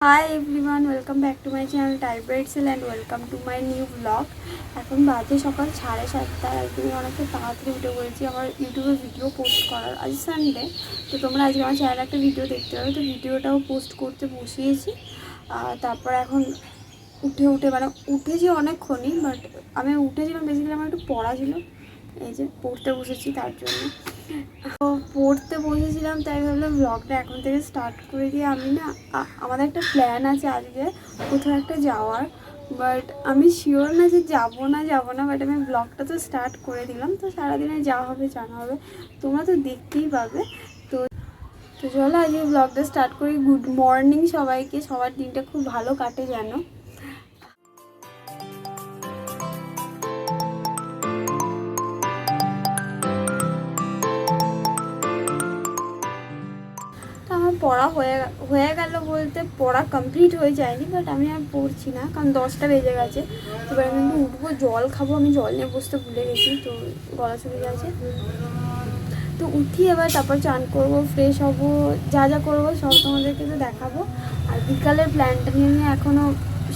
Hi everyone, welcome back to my channel Typewritesel and welcome to my new vlog. এখন বাজে সকাল 7:30 আর তুমি অনেকটা তাড়াতাড়ি উঠে পড়েছি আমার ইউটিউবে ভিডিও পোস্ট করার। আজ সানডে, তো তোমরা আজকে আমার চ্যানেলে একটা ভিডিও দেখতে পাবে, তো ভিডিওটাও পোস্ট করতে বসিয়েছি। তারপর এখন উঠেছি অনেকক্ষণই, বাট আমি উঠেছিলাম বেসিক্যালি আমার একটু পড়া ছিল, এই যে পড়তে বসেছি তার জন্য। তো পড়তে বসেছিলাম, তাই ভাবলাম ব্লগটা এখন থেকে স্টার্ট করে দিয়ে আমি না আমাদের একটা প্ল্যান আছে আজকে কোথাও একটা যাওয়ার, বাট আমি শিওর না যে যাবো না, বাট আমি ব্লগটা তো স্টার্ট করে দিলাম। তো সারাদিনে যা হবে জানা হবে, তোমরা তো দেখতেই পাবে। তো তো চলো আজকে ব্লগটা স্টার্ট করি। গুড মর্নিং সবাইকে, সবার দিনটা খুব ভালো কাটে যেন। পড়া হয়ে গেল বলতে পড়া কমপ্লিট হয়ে যায়নি, বাট আমি আর পড়ছি না, কারণ 10টা বেজে গেছে। এবার আমি একটু উঠবো, জল খাবো। আমি জল নিয়ে বসতে ভুলে গেছি, তো গলা শুকিয়ে গেছে। তো উঠি এবার, তারপর চান করবো, ফ্রেশ হবো, যা যা করবো সব তোমাদেরকে তো দেখাবো। আর বিকালের প্ল্যানটা নিয়ে এখনও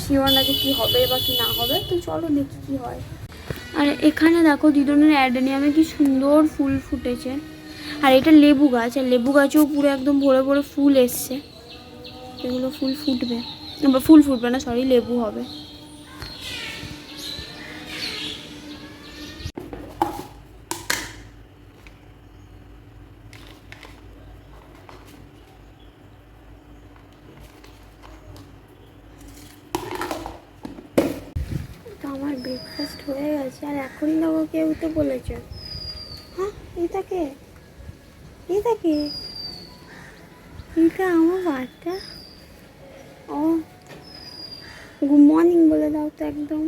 শিওর না যে কী হবে বা কী না হবে, তো চলো দেখি কী হয়। আর এখানে দেখো দিদনের অ্যাডেনিয়ামে কি সুন্দর ফুল ফুটেছে। আর এটা লেবু গাছ, আর লেবু গাছেও পুরো একদম ভরে ভরে ফুল এসছে। এগুলো ফুল ফুটবে না, সরি, লেবু হবে। তো আমার ব্রেকফাস্ট হয়ে গেছে, আর এখনই দেখো কেউ তো বলেছে, হ্যাঁ এটাকে এটা আমার বাচ্চা। ও গুড মর্নিং বলে দাও তো একদম।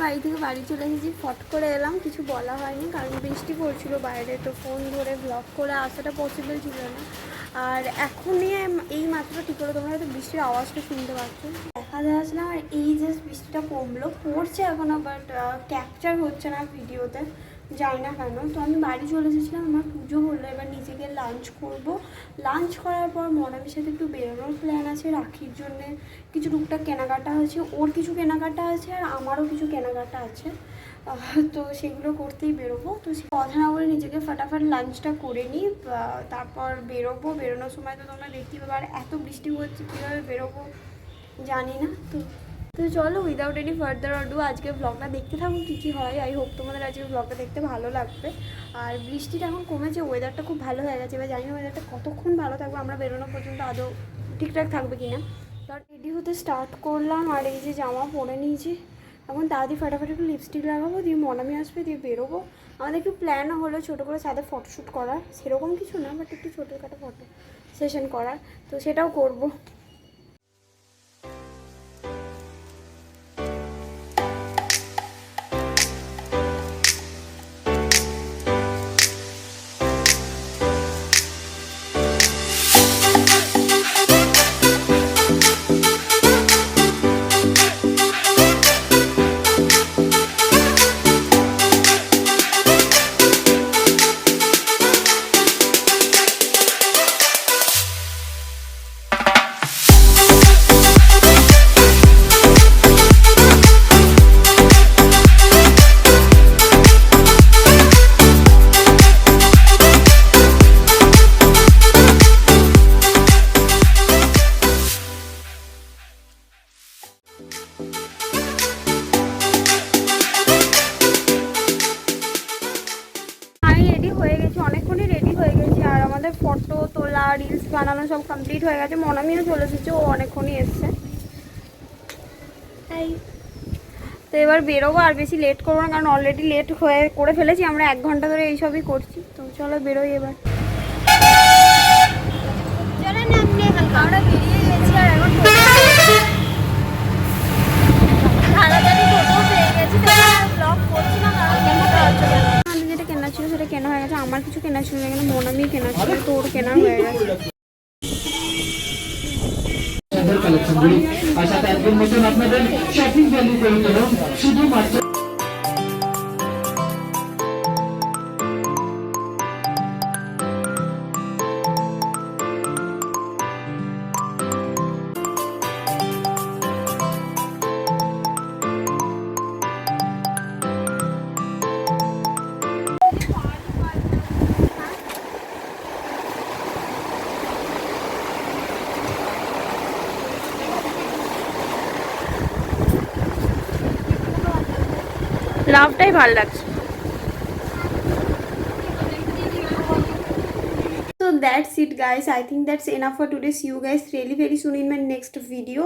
বাড়ি থেকে বাড়ি চলে এসেছি, ফট করে এলাম, কিছু বলা হয়নি কারণ বৃষ্টি পড়ছিল বাইরে, তো ফোন ধরে ব্লগ করে আসাটা পসিবল ছিল না। আর এখনই এই মাত্র ঠিক করে তোমরা হয়তো বৃষ্টির আওয়াজটা শুনতে পাচ্ছ, দেখা যাচ্ছে না। আর এই যে বৃষ্টিটা কমলো, পড়ছে এখনও, বাট ক্যাপচার হচ্ছে না ভিডিওতে, যাই না কেন। তো আমি বাড়ি চলে এসেছিলাম, আমার পুজো হলো, এবার নিচে গিয়ে লাঞ্চ করব। লাঞ্চ করার পর মনামির সাথে একটু বেরোনোর প্ল্যান আছে, রাখির জন্যে কিছু টুকটাক কেনাকাটা আছে, ওর কিছু কেনাকাটা আছে আর আমারও কিছু কেনাকাটা আছে, তো সেগুলো করতেই বেরোবো। তো কথা না বলে নিজেকে ফাটাফাট লাঞ্চটা করে নিই, তারপর বেরোবো। বেরোনোর সময় তো তোমরা দেখতেই পাবে, আর এত বৃষ্টি হচ্ছে কীভাবে বেরোবো জানি না। তো চলো উইদাউট এনি ফার্দার অডু আজকে ব্লগটা দেখতে থাকুন কী কী হয়। আই হোপ তোমাদের আজকে ব্লগটা দেখতে ভালো লাগবে। আর বৃষ্টিটা এখন কমেছে, ওয়েদারটা খুব ভালো হয়ে গেছে। এবার জানি না ওয়েদারটা কতক্ষণ ভালো থাকবে, আমরা বেরোনো পর্যন্ত আদৌ ঠিকঠাক থাকবে কি না। তো রেডি হতে স্টার্ট করলাম, আর এই যে জামা পরে নিয়েছি, এখন তাড়াতাড়ি ফাটাফাটি একটু লিপস্টিক লাগাবো, দিয়ে মনামি আসবে, দিয়ে বেরোবো। আমাদের একটু প্ল্যানও হলো ছোটো করে সাথে ফটোশ্যুট করার, সেরকম কিছু না, বাট একটু ছোটোখাটো ফটো সেশন করার, তো সেটাও করবো। ফটো তোলা, রিলস বানানো সব কমপ্লিট হয়ে গেছে। মনামিও চলে এসেছে, ও অনেকক্ষণই এসছে। তাই তো এবার বেরোবো, আর বেশি লেট করবো না, কারণ অলরেডি লেট করে ফেলেছি আমরা, 1 ঘন্টা ধরে এইসবই করছি। তো চলো বেরোই এবার। আমরা বেরিয়ে গেছি, আর এখন তাড়াতাড়ি টোটো পেয়ে গেছি, ব্লগ করছি না কারণ যেটা কেনা ছিল সেটা কেনা হয়ে গেছে। আমার কিছু কেনা ছিল না, এখানে মোনামির কেনা ছিল, তো ওর কেনা হয়ে গেছে। লাভটাই ভালো লাগছে। So that's it guys, I think that's enough for today. See you guys really very soon in my next video.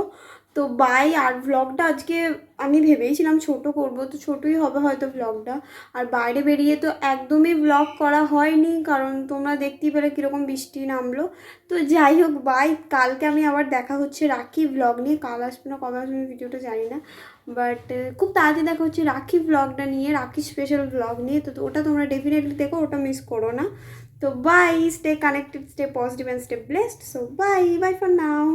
তো বাই। আর ভ্লগটা আজকে আমি ভেবেছিলাম ছোট করব, তো ছোটই হবে হয়তো ভ্লগটা। আর বাইরে বেরিয়ে তো একদমই ভ্লগ করা হয়নি, কারণ তোমরা দেখতেই পেলে কীরকম বৃষ্টি নামলো। তো যাই হোক বাই, কালকে আমি আবার দেখা হচ্ছে রাখি ভ্লগ নিয়ে। কাল আসবে না কবে আসবে ভিডিওটা জানি না, বাট খুব তাড়াতাড়ি দেখা হচ্ছে রাখি ভ্লগটা নিয়ে, রাখি স্পেশাল ভ্লগ নিয়ে। তো ওটা তোমরা ডেফিনেটলি দেখো, ওটা মিস করো না। তো bye, stay connected, stay positive and stay blessed. So bye bye for now.